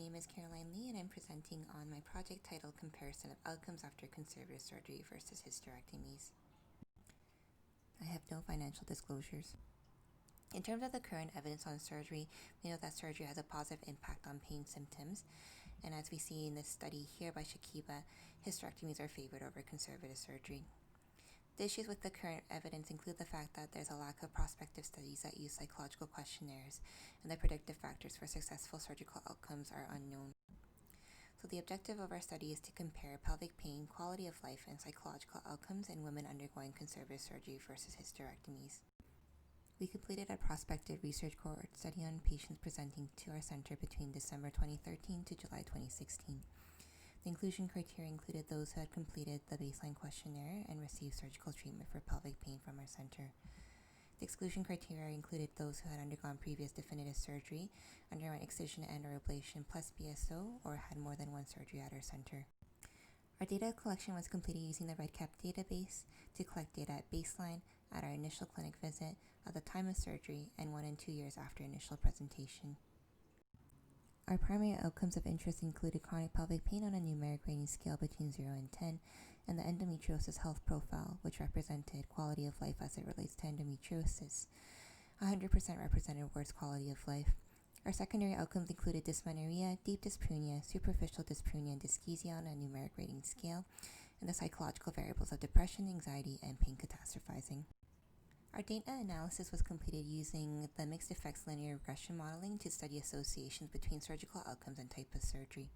name is Caroline Lee, and I'm presenting on my project titled Comparison of Outcomes After Conservative Surgery versus Hysterectomies. I have no financial disclosures. In terms of the current evidence on surgery, we know that surgery has a positive impact on pain symptoms, and as we see in this study here by Shakiba, hysterectomies are favored over conservative surgery. The issues with the current evidence include the fact that there's a lack of prospective studies that use psychological questionnaires, and the predictive factors for successful surgical outcomes are unknown. So the objective of our study is to compare pelvic pain, quality of life, and psychological outcomes in women undergoing conservative surgery versus hysterectomies. We completed a prospective research cohort study on patients presenting to our center between December 2013 to July 2016. The inclusion criteria included those who had completed the baseline questionnaire and received surgical treatment for pelvic pain from our center. The exclusion criteria included those who had undergone previous definitive surgery, underwent excision and/or ablation plus BSO, or had more than one surgery at our center. Our data collection was completed using the REDCap database to collect data at baseline, at our initial clinic visit, at the time of surgery, and 1 and 2 years after initial presentation. Our primary outcomes of interest included chronic pelvic pain on a numeric rating scale between 0 and 10, and the endometriosis health profile, which represented quality of life as it relates to endometriosis. 100% represented worse quality of life. Our secondary outcomes included dysmenorrhea, deep dyspnea, superficial dyspnea, and dyschezia on a numeric rating scale, and the psychological variables of depression, anxiety, and pain catastrophizing. Our data analysis was completed using the mixed effects linear regression modeling to study associations between surgical outcomes and type of surgery.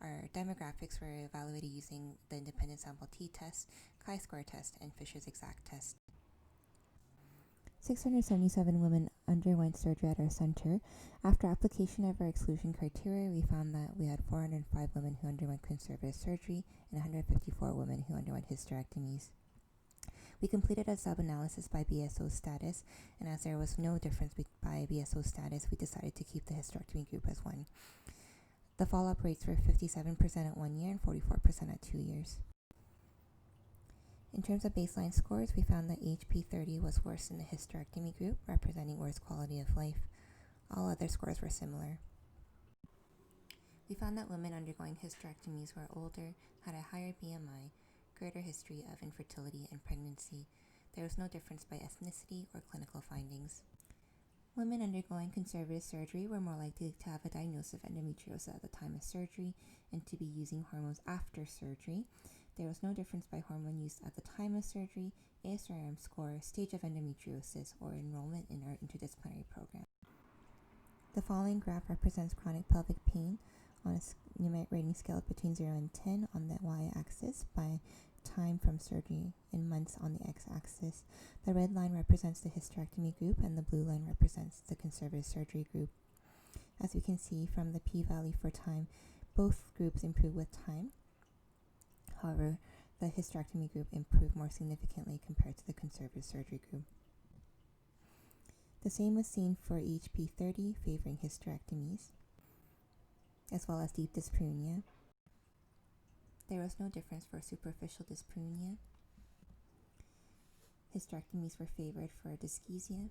Our demographics were evaluated using the independent sample t-test, chi-square test, and Fisher's exact test. 677 women underwent surgery at our center. After application of our exclusion criteria, we found that we had 405 women who underwent conservative surgery and 154 women who underwent hysterectomies. We completed a sub-analysis by BSO status, and as there was no difference by BSO status, we decided to keep the hysterectomy group as one. The follow-up rates were 57% at 1 year and 44% at 2 years. In terms of baseline scores, we found that HP30 was worse in the hysterectomy group, representing worse quality of life. All other scores were similar. We found that women undergoing hysterectomies were older, had a higher BMI, greater history of infertility and pregnancy. There was no difference by ethnicity or clinical findings. Women undergoing conservative surgery were more likely to have a diagnosis of endometriosis at the time of surgery and to be using hormones after surgery. There was no difference by hormone use at the time of surgery, ASRM score, stage of endometriosis, or enrollment in our interdisciplinary program. The following graph represents chronic pelvic pain on a numeric rating scale between 0 and 10 on the y-axis by time from surgery in months on the x-axis. The red line represents the hysterectomy group and the blue line represents the conservative surgery group. As we can see from the p-value for time, both groups improve with time. However, the hysterectomy group improved more significantly compared to the conservative surgery group. The same was seen for HP30 favoring hysterectomies, as well as deep dyspnea. There was no difference for superficial dyspnea. Hysterectomies were favored for dyschezia,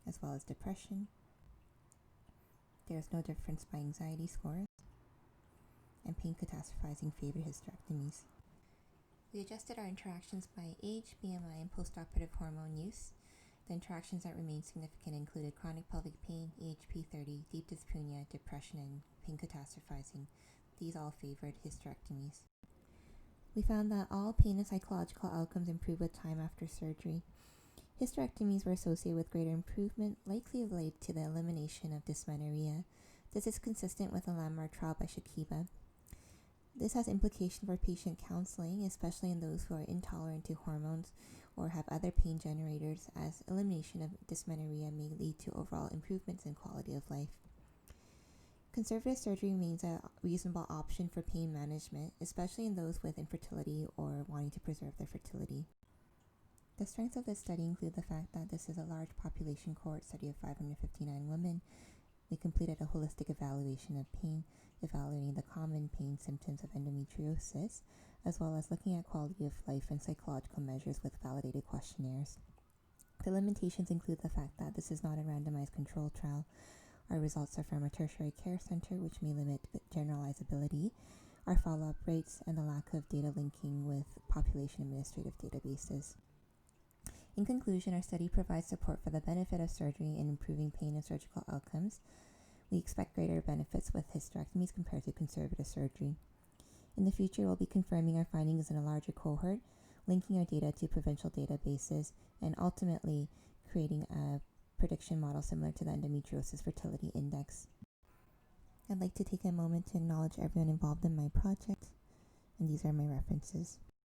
as well as depression. There was no difference by anxiety scores, and pain catastrophizing favored hysterectomies. We adjusted our interactions by age, BMI, and postoperative hormone use. The interactions that remained significant included chronic pelvic pain, HP30, deep dyspnea, depression, and pain catastrophizing. These all favored hysterectomies. We found that all pain and psychological outcomes improved with time after surgery. Hysterectomies were associated with greater improvement, likely related to the elimination of dysmenorrhea. This is consistent with a landmark trial by Shakiba. This has implications for patient counseling, especially in those who are intolerant to hormones or have other pain generators, as elimination of dysmenorrhea may lead to overall improvements in quality of life. Conservative surgery remains a reasonable option for pain management, especially in those with infertility or wanting to preserve their fertility. The strengths of this study include the fact that this is a large population cohort study of 559 women. We completed a holistic evaluation of pain, evaluating the common pain symptoms of endometriosis, as well as looking at quality of life and psychological measures with validated questionnaires. The limitations include the fact that this is not a randomized controlled trial. Our results are from a tertiary care center, which may limit generalizability, our follow-up rates, and the lack of data linking with population administrative databases. In conclusion, our study provides support for the benefit of surgery in improving pain and surgical outcomes. We expect greater benefits with hysterectomies compared to conservative surgery. In the future, we'll be confirming our findings in a larger cohort, linking our data to provincial databases, and ultimately creating a prediction model similar to the Endometriosis Fertility Index. I'd like to take a moment to acknowledge everyone involved in my project, and these are my references.